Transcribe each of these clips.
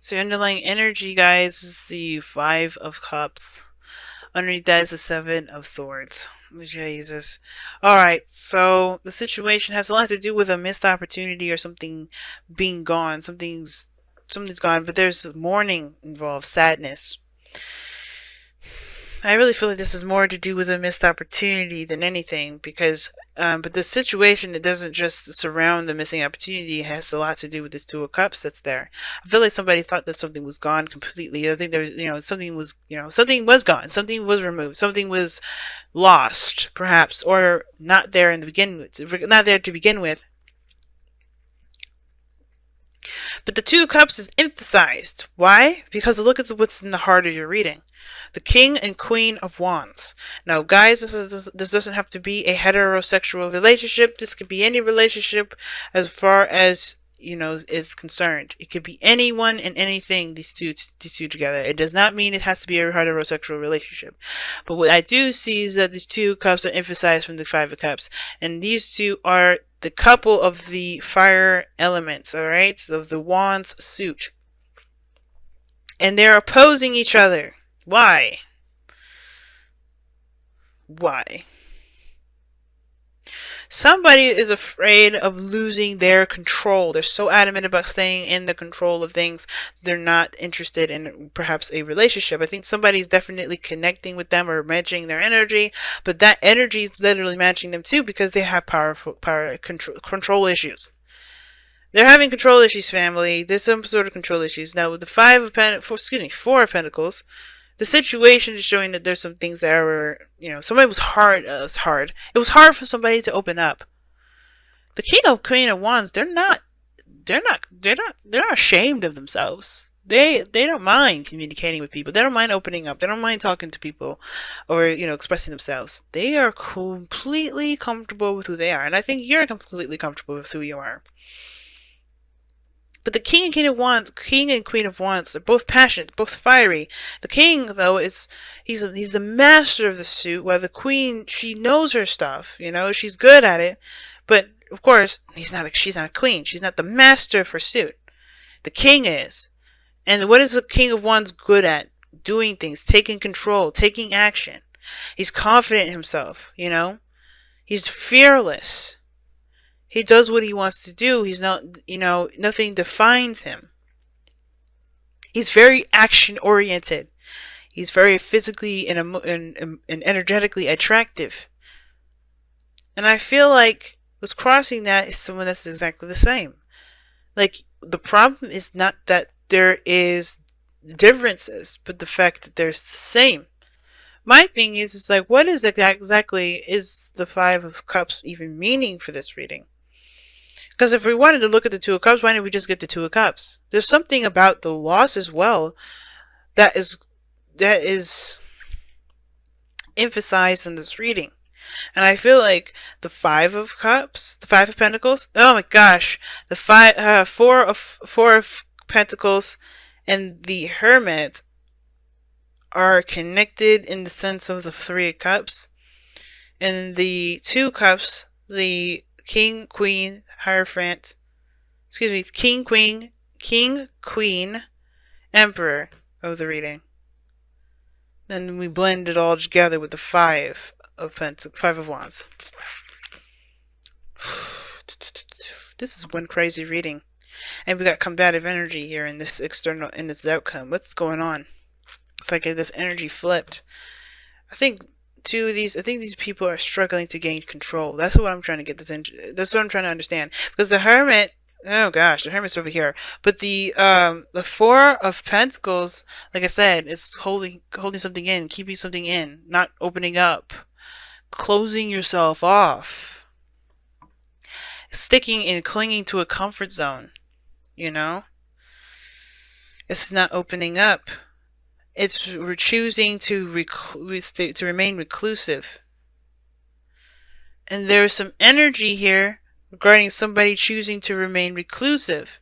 So your underlying energy, guys, is the Five of Cups. Underneath that is the Seven of Swords. Jesus. Alright, so the situation has a lot to do with a missed opportunity or something being gone. Something's gone, but there's mourning involved, sadness. I really feel like this is more to do with a missed opportunity than anything because but the situation, it doesn't just surround the missing opportunity. It has a lot to do with this Two of Cups that's there. I feel like somebody thought that something was gone completely. I think there's, something was gone. Something was removed. Something was lost, perhaps, or not there in the not there to begin with. But the Two of Cups is emphasized. Why? Because look at what's in the heart of your reading. The King and Queen of Wands. Now, guys, this doesn't have to be a heterosexual relationship. This could be any relationship as far as is concerned. It could be anyone and anything. These two together. It does not mean it has to be a heterosexual relationship. But what I do see is that these two cups are emphasized from the Five of Cups, and these two are the couple of the fire elements. All right, so the Wands suit, and they're opposing each other. Why? Why? Somebody is afraid of losing their control. They're so adamant about staying in the control of things. They're not interested in perhaps a relationship. I think somebody's definitely connecting with them or matching their energy, but that energy is literally matching them too because they have power control issues. They're having control issues, family. There's some sort of control issues. Now with the Four of Pentacles, the situation is showing that there's some things that were, somebody was hard. It was hard for somebody to open up. The King of Queen of Wands, they're not ashamed of themselves. They don't mind communicating with people. They don't mind opening up. They don't mind talking to people, or expressing themselves. They are completely comfortable with who they are, and I think you're completely comfortable with who you are. But the King and Queen of Wands, they're both passionate, both fiery. The King, though, he's the master of the suit, while the Queen, she knows her stuff. She's good at it. But of course, she's not a queen. She's not the master of her suit. The King is. And what is the King of Wands good at? Doing things, taking control, taking action. He's confident in himself. He's fearless. He does what he wants to do. He's not, nothing defines him. He's very action oriented. He's very physically and energetically attractive. And I feel like what's crossing that is someone that's exactly the same. Like, the problem is not that there is differences, but the fact that there's the same. My thing is like, what is exactly is the Five of Cups even meaning for this reading? Because if we wanted to look at the Two of Cups, why didn't we just get the Two of Cups? There's something about the loss as well that is emphasized in this reading. And I feel like the Five of Cups, the Five of Pentacles, oh my gosh, the Four of Pentacles and the Hermit are connected in the sense of the Three of Cups. And the Two Cups, the King, Queen, Hierophant, King, Queen, Emperor of the reading. Then we blend it all together with the Five of Wands. This is one crazy reading. And we got combative energy here in this outcome. What's going on? It's like this energy flipped. I think these people are struggling to gain control. That's what I'm trying to get this into. That's what I'm trying to understand. Because the Hermit, oh gosh, the Hermit's over here. But the Four of Pentacles, like I said, is holding something in, keeping something in, not opening up, closing yourself off, sticking and clinging to a comfort zone. It's not opening up. It's choosing to remain reclusive. And there's some energy here regarding somebody choosing to remain reclusive.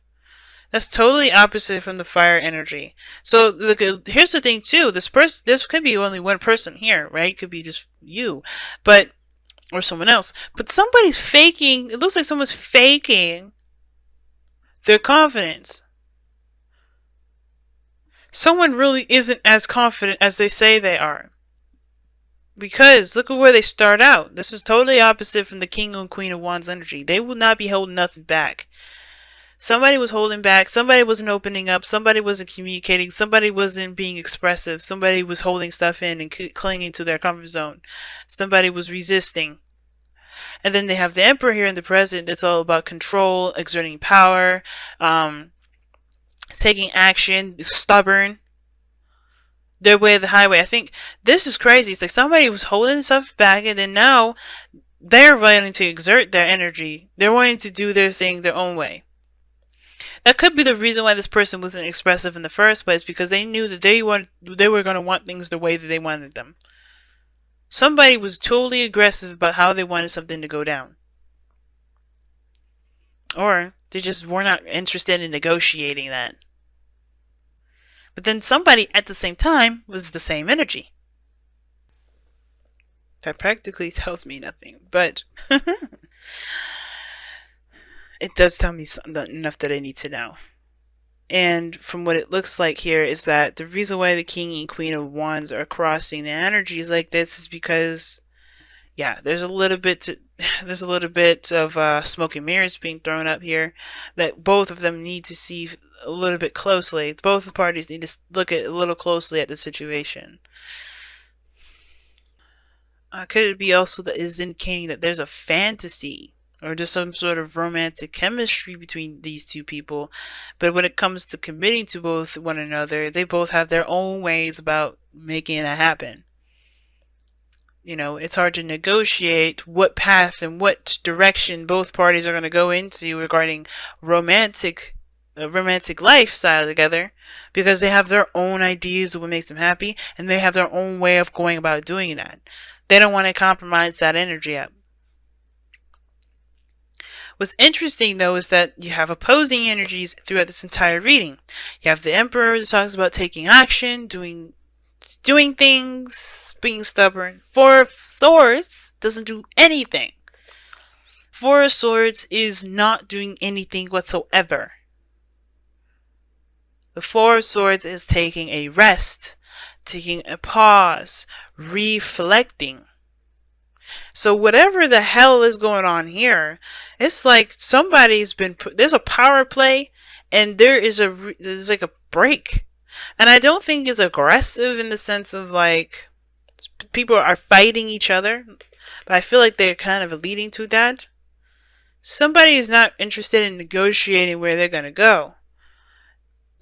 That's totally opposite from the fire energy. So look, here's the thing too. This could be only one person here, right? It could be just you, or someone else. But somebody's faking. It looks like someone's faking their confidence. Someone really isn't as confident as they say they are. Because look at where they start out. This is totally opposite from the King and Queen of Wands energy. They will not be holding nothing back. Somebody was holding back. Somebody wasn't opening up. Somebody wasn't communicating. Somebody wasn't being expressive. Somebody was holding stuff in and clinging to their comfort zone. Somebody was resisting. And then they have the Emperor here in the present. That's all about control, exerting power, taking action, stubborn. Their way of the highway. I think this is crazy. It's like somebody was holding stuff back, and then now they're wanting to exert their energy. They're wanting to do their thing their own way. That could be the reason why this person wasn't expressive in the first place, because they knew that they were going to want things the way that they wanted them. Somebody was totally aggressive about how they wanted something to go down. Or they just were not interested in negotiating that. But then somebody at the same time was the same energy. That practically tells me nothing, but it does tell me enough that I need to know. And from what it looks like here is that the reason why the King and Queen of Wands are crossing the energies like this is because, yeah, there's a little bit of smoke and mirrors being thrown up here that both of them need to see a little bit closely. Both parties need to look at a little closely at the situation. Could it be also that is indicating that there's a fantasy or just some sort of romantic chemistry between these two people, but when it comes to committing to both one another, they both have their own ways about making that happen. You know, it's hard to negotiate what path and what direction both parties are going to go into regarding romantic lifestyle together, because they have their own ideas of what makes them happy, and they have their own way of going about doing that. They don't want to compromise that energy up. What's interesting, though, is that you have opposing energies throughout this entire reading. You have the Emperor that talks about taking action, doing things, being stubborn. Four of Swords doesn't do anything. Four of Swords is not doing anything whatsoever. The Four of Swords is taking a rest, taking a pause, reflecting. So whatever the hell is going on here, it's like somebody's been there's a power play, and there's like a break. And I don't think it's aggressive in the sense of like people are fighting each other, but I feel like they're kind of leading to that. Somebody is not interested in negotiating where they're going to go.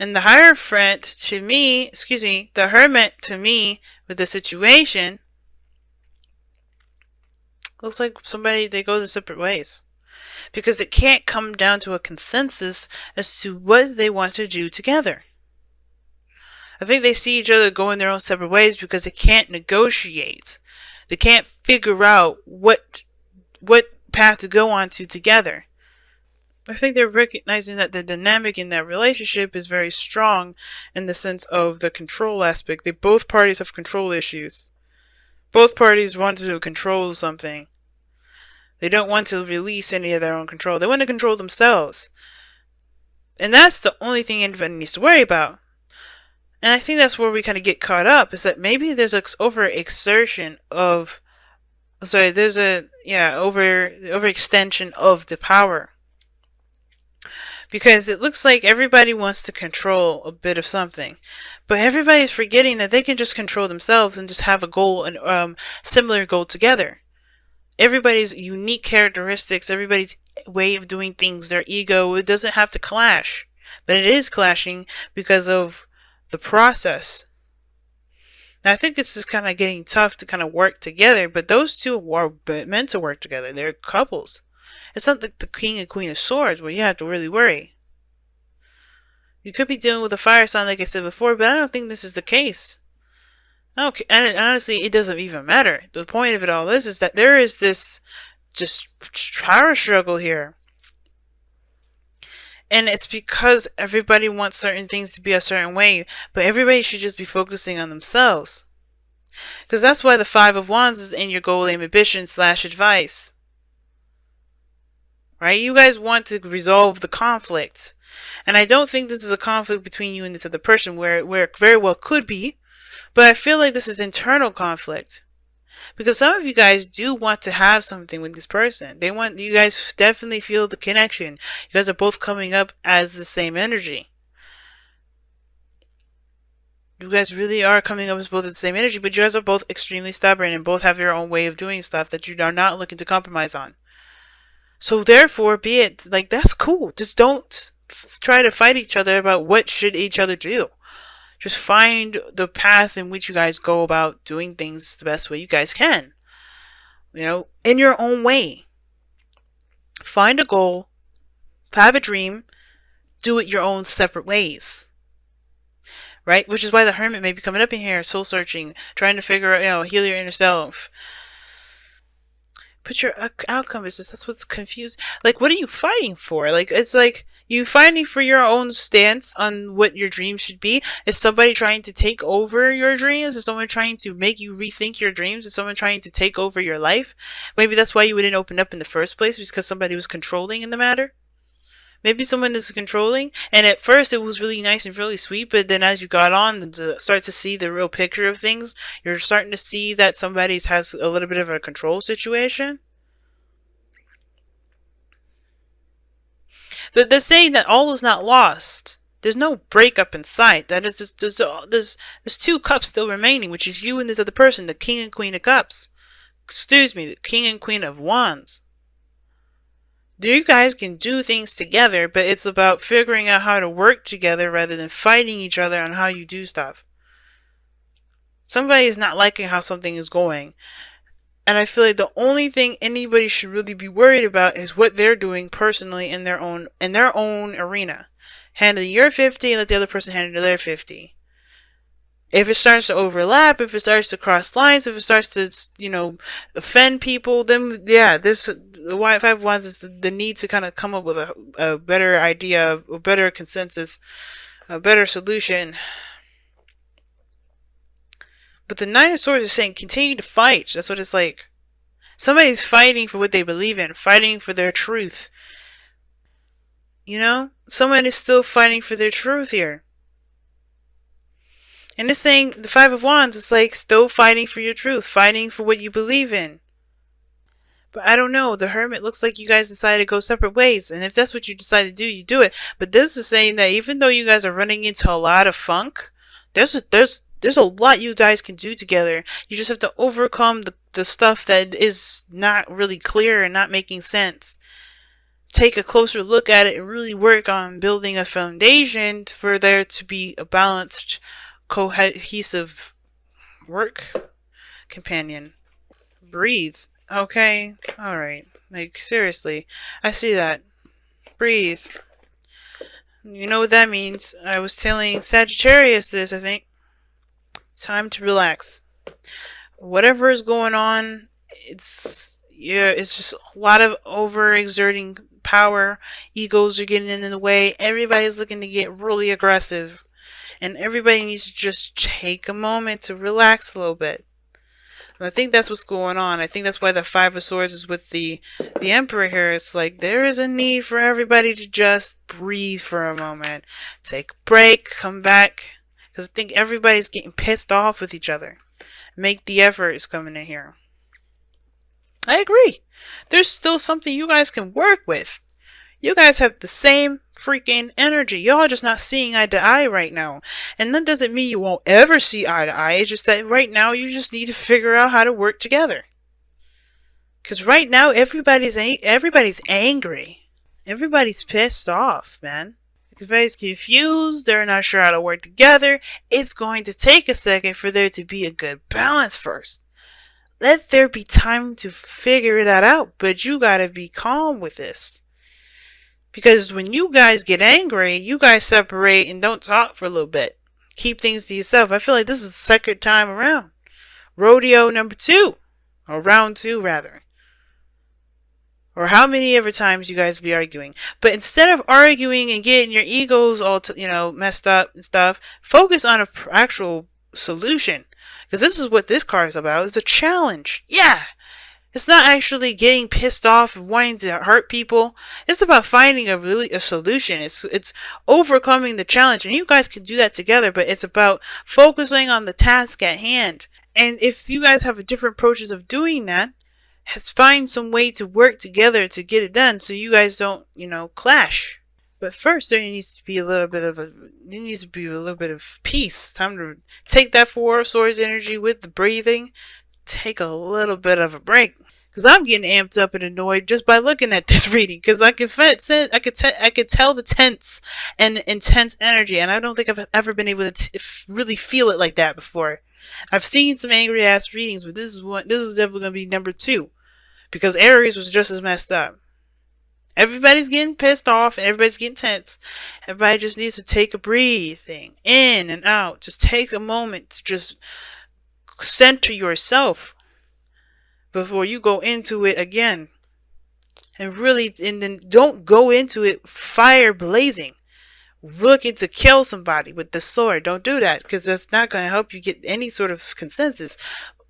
And the Hierophant to me, the Hermit to me with the situation, looks like they go the separate ways. Because it can't come down to a consensus as to what they want to do together. I think they see each other going their own separate ways because they can't negotiate. They can't figure out what path to go on to together. I think they're recognizing that the dynamic in that relationship is very strong in the sense of the control aspect. Both parties have control issues. Both parties want to control something. They don't want to release any of their own control. They want to control themselves. And that's the only thing anybody needs to worry about. And I think that's where we kind of get caught up, is that maybe there's an overexertion of... Sorry, there's overextension of the power. Because it looks like everybody wants to control a bit of something. But everybody's forgetting that they can just control themselves and just have a goal, and similar goal together. Everybody's unique characteristics, everybody's way of doing things, their ego, it doesn't have to clash. But it is clashing because of the process. Now, I think this is kind of getting tough to kind of work together, but those two are meant to work together. They're couples. It's not like the King and Queen of Swords where you have to really worry. You could be dealing with a fire sign, like I said before, but I don't think this is the case. Okay, and honestly, it doesn't even matter. The point of it all is that there is this just power struggle here. And it's because everybody wants certain things to be a certain way, but everybody should just be focusing on themselves. Because that's why the Five of Wands is in your goal, aim, ambition / advice. Right? You guys want to resolve the conflict. And I don't think this is a conflict between you and this other person where it very well could be, but I feel like this is internal conflict. Because some of you guys do want to have something with this person. You guys definitely feel the connection. You guys are both coming up as the same energy. You guys really are coming up as both the same energy, but you guys are both extremely stubborn and both have your own way of doing stuff that you are not looking to compromise on. So therefore, be it like that's cool. Just don't try to fight each other about what should each other do. Just find the path in which you guys go about doing things the best way you guys can. You know, in your own way. Find a goal, have a dream, do it your own separate ways. Right? Which is why the hermit may be coming up in here, soul searching, trying to figure out, heal your inner self. But your outcome is just, that's what's confused. Like, what are you fighting for? Like, it's like, you fighting for your own stance on what your dreams should be? Is somebody trying to take over your dreams? Is someone trying to make you rethink your dreams? Is someone trying to take over your life? Maybe that's why you wouldn't open up in the first place, because somebody was controlling in the matter. Maybe someone is controlling, and at first it was really nice and really sweet, but then as you got on to start to see the real picture of things, you're starting to see that somebody has a little bit of a control situation. They're saying that all is not lost. There's no breakup in sight. That is just, there's two cups still remaining, which is you and this other person, the King and Queen of Cups. Excuse me, the King and Queen of Wands. You guys can do things together, but it's about figuring out how to work together rather than fighting each other on how you do stuff. Somebody is not liking how something is going. And I feel like the only thing anybody should really be worried about is what they're doing personally in their own arena. Handle your 50 and let the other person handle their 50. If it starts to overlap, if it starts to cross lines, if it starts to, offend people, then yeah, the Five of Wands is the need to kind of come up with a better idea, a better consensus, a better solution. But the Nine of Swords is saying continue to fight. That's what it's like. Somebody's fighting for what they believe in, fighting for their truth. Someone is still fighting for their truth here. And this saying, the Five of Wands is like still fighting for your truth, fighting for what you believe in. But I don't know, the Hermit looks like you guys decided to go separate ways. And if that's what you decide to do, you do it. But this is saying that even though you guys are running into a lot of funk, there's a lot you guys can do together. You just have to overcome the stuff that is not really clear and not making sense. Take a closer look at it and really work on building a foundation for there to be a balanced, cohesive work companion. Breathe. Okay? Alright. Like, seriously. I see that. Breathe. You know what that means. I was telling Sagittarius this, I think. Time to relax. Whatever is going on, it's just a lot of overexerting power. Egos are getting in the way. Everybody's looking to get really aggressive. And everybody needs to just take a moment to relax a little bit. And I think that's what's going on. I think that's why the Five of Swords is with the Emperor here. It's like there is a need for everybody to just breathe for a moment. Take a break, come back. Because I think everybody's getting pissed off with each other. Make the effort is coming in here. I agree. There's still something you guys can work with. You guys have the same freaking energy. Y'all are just not seeing eye to eye right now. And that doesn't mean you won't ever see eye to eye. It's just that right now you just need to figure out how to work together. Because right now everybody's angry. Everybody's pissed off, man. Everybody's confused. They're not sure how to work together. It's going to take a second for there to be a good balance first. Let there be time to figure that out. But you gotta be calm with this. Because when you guys get angry, you guys separate and don't talk for a little bit. Keep things to yourself. I feel like this is the second time around. Rodeo number 2. Or round 2, rather. Or how many ever times you guys be arguing. But instead of arguing and getting your egos all messed up and stuff, focus on an actual solution. Because this is what this card is about. It's a challenge. Yeah! It's not actually getting pissed off and wanting to hurt people. It's about finding a solution. It's overcoming the challenge, and you guys can do that together. But it's about focusing on the task at hand. And if you guys have different approaches of doing that, has find some way to work together to get it done, so you guys don't, clash. But first, there needs to be a little bit of peace. Time to take that Four of Swords energy with the breathing. Take a little bit of a break, because I'm getting amped up and annoyed just by looking at this reading, because I could tell the tense and the intense energy, and I don't think I've ever been able to really feel it like that before. I've seen some angry ass readings, but this is definitely gonna be number 2, because Aries was just as messed up. Everybody's getting pissed off and everybody's getting tense. Everybody just needs to take a breathing in and out. Just take a moment to just center yourself before you go into it again. And then don't go into it fire blazing, looking to kill somebody with the sword. Don't do that, because that's not going to help you get any sort of consensus.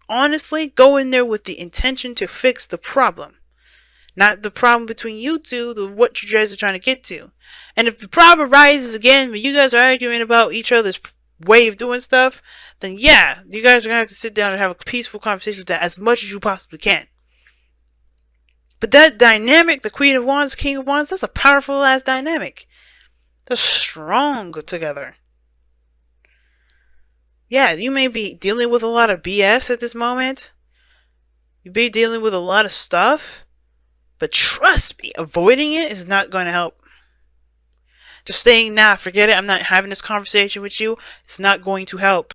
Honestly, go in there with the intention to fix the problem. Not the problem between you two, what you guys are trying to get to. And if the problem arises again when you guys are arguing about each other's way of doing stuff, then yeah, you guys are going to have to sit down and have a peaceful conversation with that as much as you possibly can. But that dynamic, the Queen of Wands, King of Wands, that's a powerful ass dynamic. They're strong together. Yeah, you may be dealing with a lot of BS at this moment. You may be dealing with a lot of stuff. But trust me, avoiding it is not going to help. Just saying, nah, forget it, I'm not having this conversation with you, it's not going to help.